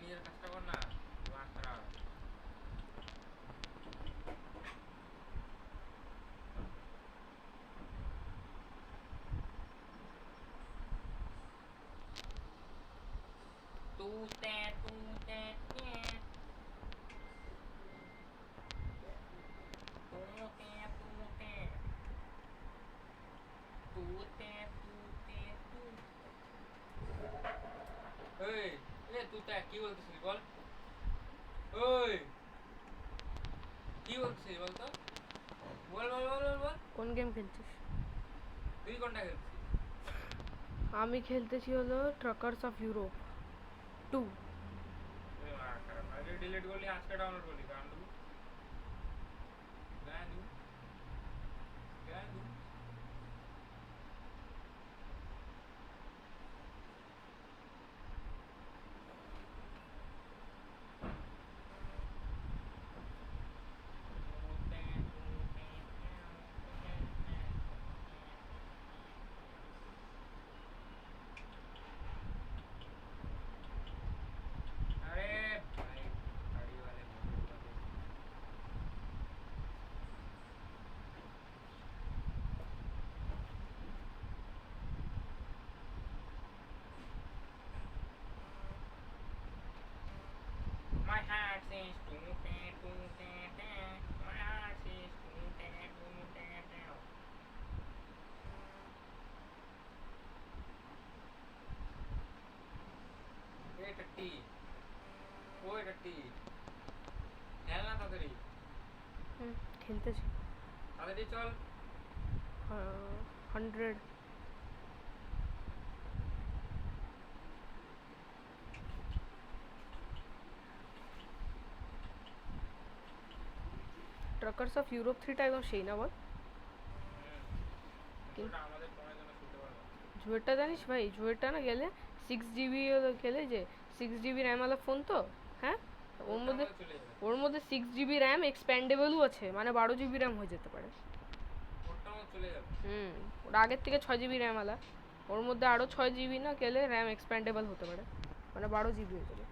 নিজের কাজটা কর না, দিমাগ খারাপ। তুতে তুতে তুতে তুতে তুতে তুতে তু। এই এ তুতে কি বলতেছিস বল? ওই কি বলছিস বল তো? বল বল বল বল বল। কোন গেম খেলছিস? তুই কোনটা খেলছিস? আমি খেলতেছি হলো ট্রাকার্স অফ ইউরোপ 2। দিমাগ খারাপ, আগে ডিলিট করলি, আজকে ডাউনলোড করলি, গান্ডু গান্ডু গান্ডু। अरे भाई गाड़ी वाले मोटर वाले My heart says toot toot My heart says toot. ए टट्टी, ओए टट्टी, খেলনা তাড়াতাড়ি খেলতেছি। তাড়াতাড়ি চল। 100। ট্রাকার্স অফ ইউরোপ 3টা একদম সেই না বল? কিন্তু আমাদের ফোনের জন্য শুনতে পারবো। জুয়েরটা জানিস ভাই, জুয়েরটা না গেলে 6 GB খেলে, যে 6 GB র্যাম वाला ফোন তো, হ্যাঁ ওর মধ্যে 6 GB র্যাম এক্সপ্যান্ডেবলও আছে, মানে 12 GB র্যাম হয়ে যেতে পারে। ওটাও চলে যাবে। ওটা আগের থেকে 6 GB র্যাম वाला, ওর মধ্যে আরও 6 GB না গেলে র্যাম এক্সপ্যান্ডেবল হতে পারে, মানে 12 GB হয়ে যাবে।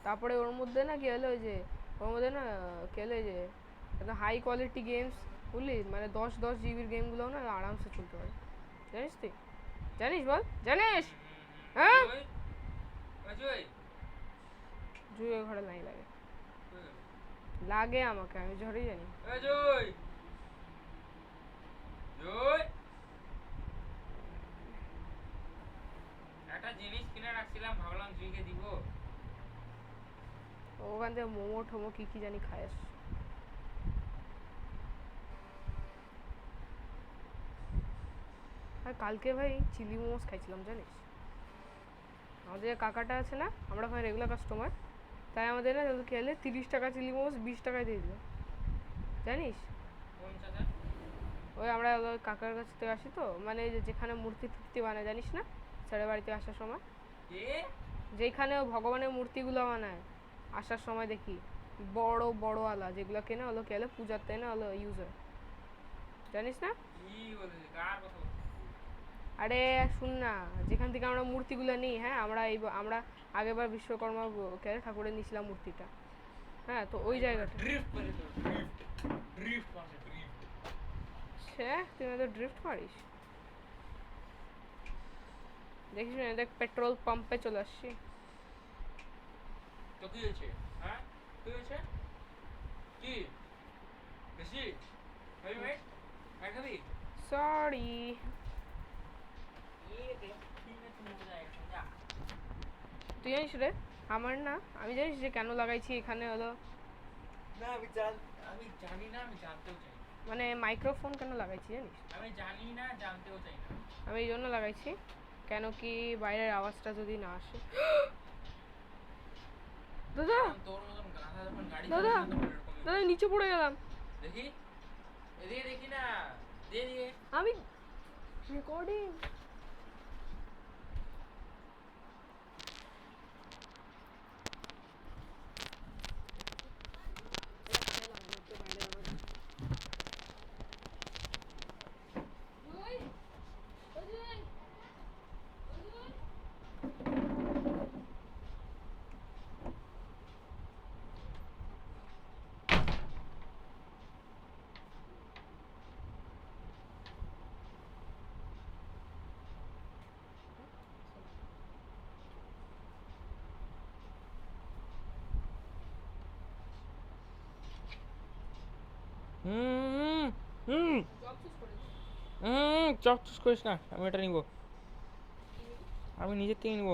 তারপরে ওর মধ্যে না গেলে ওই যে ওর মধ্যে না গেলে যে একদম হাই কোয়ালিটি গেমস বুঝলি, মানে 10-10 GB গেমগুলোও না আরামসে চলতে পারে। জানিস তুই? জানিস বল, জানিস? হ্যাঁ জুই ঘরে নাই লাগে, লাগে আমাকে, আমি ঝড়েই জানি। একটা জিনিস কিনে রাখছিলাম, ভাবলাম জুইকে দিব। ওখান থেকে মোমো ঠোমো কি কি জানি খায় আসছে। আর কালকে ভাই চিলি মোমোস খাইছিলাম জানিস। আমাদের যে কাকাটা আছে না, আমরা ওখানে রেগুলার কাস্টমার, তাই আমাদের না খেলে 30 টাকা চিলি মোমোস 20 টাকায় দিয়ে দিল জানিস। ওই আমরা ওই কাকার কাছ থেকে আসি তো, মানে যেখানে মূর্তি টুর্তি বানায় জানিস না, ছেড়ে বাড়িতে আসার সময় যেখানে ভগবানের মূর্তিগুলো বানায়, আসার সময় দেখি বড় বড় আলা যেগুলো কেনা হলো খেলে পূজাতে না হলো ইউজ হয়, জানিস না? আরে শুন না, যেখান থেকে আমরা মূর্তিগুলো নিই, হ্যাঁ আমরা আগেরবার বিশ্বকর্মা ঠাকুরের নিয়েছিলাম মূর্তিটা, হ্যাঁ তো ওই জায়গাটা। তুই তো ড্রিফট পারিস, দেখিস না, দেখ পেট্রোল পাম্পে চলে আসছি। তো কি হয়েছে? হ্যাঁ কি হয়েছে? কি বেশি খাবি? সরি। তুই জানিস রে আমার না, আমি জানিস যে কেন লাগাইছি এখানে হলো, না আমি জানি না, আমি জানতেও চাই না। মানে মাইক্রোফোন কেন লাগাইছি জানিস? আমি জানি না, জানতেও চাই না। আমি এই জন্য লাগাইছি কেন কি বাইরের আওয়াজটা যদি না আসে। দাদা তোর মতন গাধা যখন গাড়ি দাদা দাদা নিচে পড়ে গেলাম। দেখি এদিকে দেখি না, দিয়ে আমি রেকর্ডিং। হুম হুম জব চুজ করেছি হুম চক চুস করিস না, আমি এটা নিব, আমি নিজের থেকে নিব।